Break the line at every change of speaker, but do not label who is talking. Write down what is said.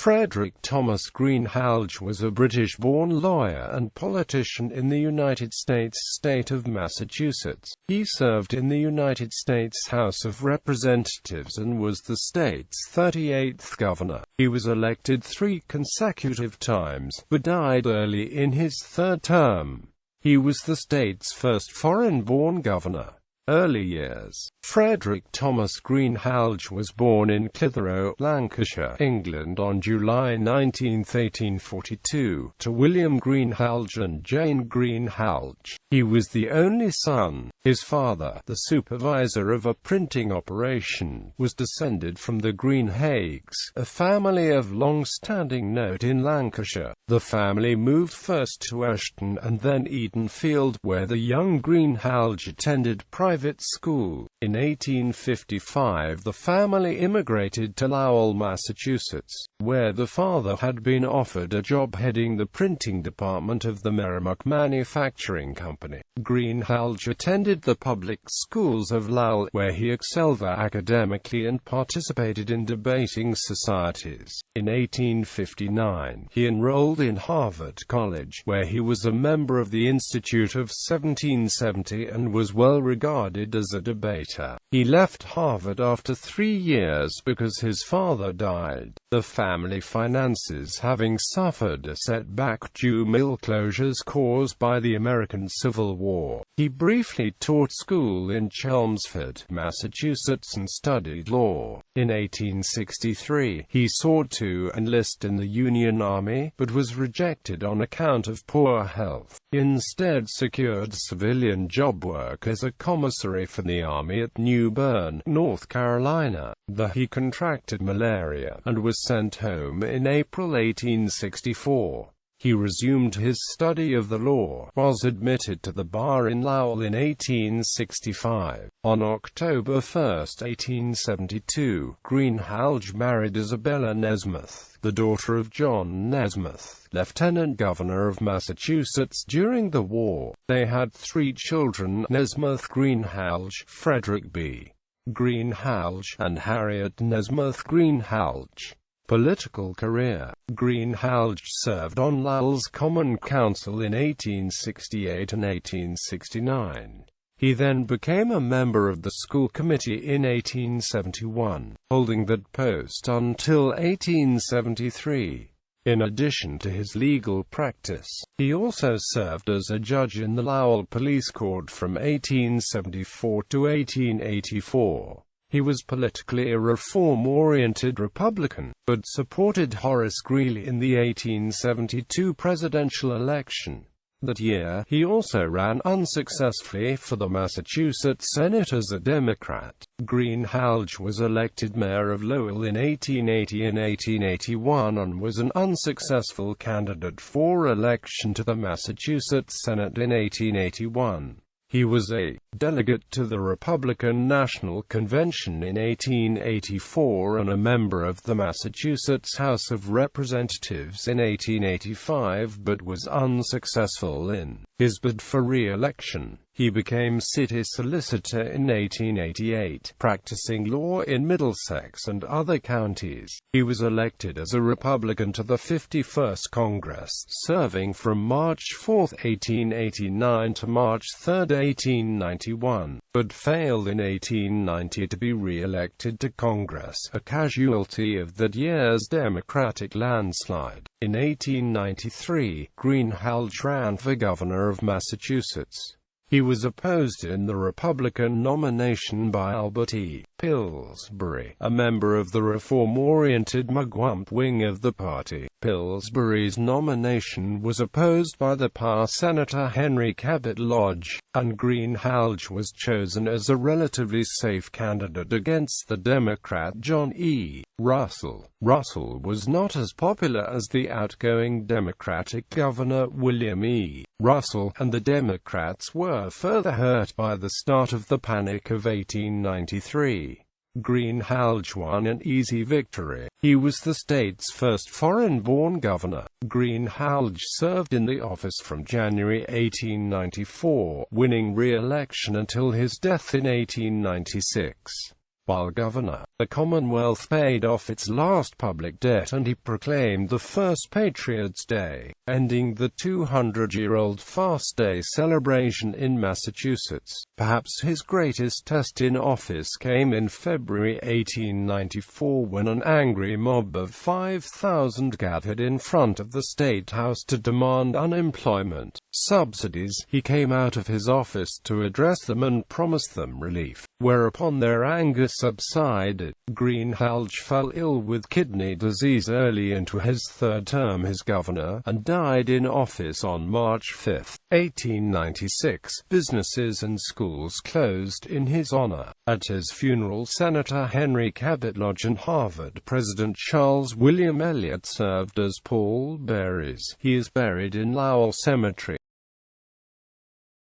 Frederic Thomas Greenhalge was a British-born lawyer and politician in the United States state of Massachusetts. He served in the United States House of Representatives and was the state's 38th governor. He was elected 3 consecutive times, but died early in his 3rd term. He was the state's first foreign-born governor. Early years. Frederic Thomas Greenhalge was born in Clitheroe, Lancashire, England on July 19, 1842, to William Greenhalge and Jane Greenhalge. He was the only son. His father, the supervisor of a printing operation, was descended from the Greenhalges, a family of long-standing note in Lancashire. The family moved first to Ashton and then Edenfield, where the young Greenhalge attended private school. In 1855 the family immigrated to Lowell, Massachusetts, where the father had been offered a job heading the printing department of the Merrimack Manufacturing Company. Greenhalge attended the public schools of Lowell, where he excelled academically and participated in debating societies. In 1859, he enrolled in Harvard College, where he was a member of the Institute of 1770 and was well regarded as a debater. He left Harvard after 3 years because his father died, the family finances having suffered a setback due to mill closures caused by the American Civil War. He briefly taught school in Chelmsford, Massachusetts and studied law. In 1863, he sought to enlist in the Union Army, but was rejected on account of poor health. He instead secured civilian job work as a commissary for the Army at New Bern, North Carolina. He contracted malaria, and was sent home in April 1864. He resumed his study of the law, was admitted to the bar in Lowell in 1865. On October 1, 1872, Greenhalge married Isabella Nesmith, the daughter of John Nesmith, Lieutenant Governor of Massachusetts during the war. They had 3 children: Nesmith Greenhalge, Frederic B. Greenhalge, and Harriet Nesmith Greenhalge. Political career. Greenhalge served on Lowell's Common Council in 1868 and 1869. He then became a member of the school committee in 1871, holding that post until 1873. In addition to his legal practice, he also served as a judge in the Lowell Police Court from 1874 to 1884. He was politically a reform-oriented Republican, but supported Horace Greeley in the 1872 presidential election. That year, he also ran unsuccessfully for the Massachusetts Senate as a Democrat. Greenhalge was elected mayor of Lowell in 1880 and 1881 and was an unsuccessful candidate for election to the Massachusetts Senate in 1881. He was a delegate to the Republican National Convention in 1884 and a member of the Massachusetts House of Representatives in 1885, but was unsuccessful in his bid for re-election. He became city solicitor in 1888, practicing law in Middlesex and other counties. He was elected as a Republican to the 51st Congress, serving from March 4, 1889 to March 3, 1891, but failed in 1890 to be re-elected to Congress, a casualty of that year's Democratic landslide. In 1893, Greenhalge ran for governor of Massachusetts. He was opposed in the Republican nomination by Albert E. Pillsbury, a member of the reform-oriented Mugwump wing of the party. Pillsbury's nomination was opposed by the PA Senator Henry Cabot Lodge, and Greenhalge was chosen as a relatively safe candidate against the Democrat John E. Russell. Russell was not as popular as the outgoing Democratic Governor William E. Russell, and the Democrats were further hurt by the start of the Panic of 1893. Greenhalge won an easy victory. He was the state's first foreign-born governor. Greenhalge served in the office from January 1894, winning re-election until his death in 1896. While governor, the Commonwealth paid off its last public debt and he proclaimed the first Patriots' Day, ending the 200-year-old fast day celebration in Massachusetts. Perhaps his greatest test in office came in February 1894 when an angry mob of 5,000 gathered in front of the State House to demand unemployment subsidies. He came out of his office to address them and promised them relief, whereupon their anger subsided. Greenhalge fell ill with kidney disease early into his third term as governor, and died in office on March 5, 1896. Businesses and schools closed in his honor. At his funeral, Senator Henry Cabot Lodge and Harvard President Charles William Eliot served as pallbearers. He is buried in Lowell Cemetery.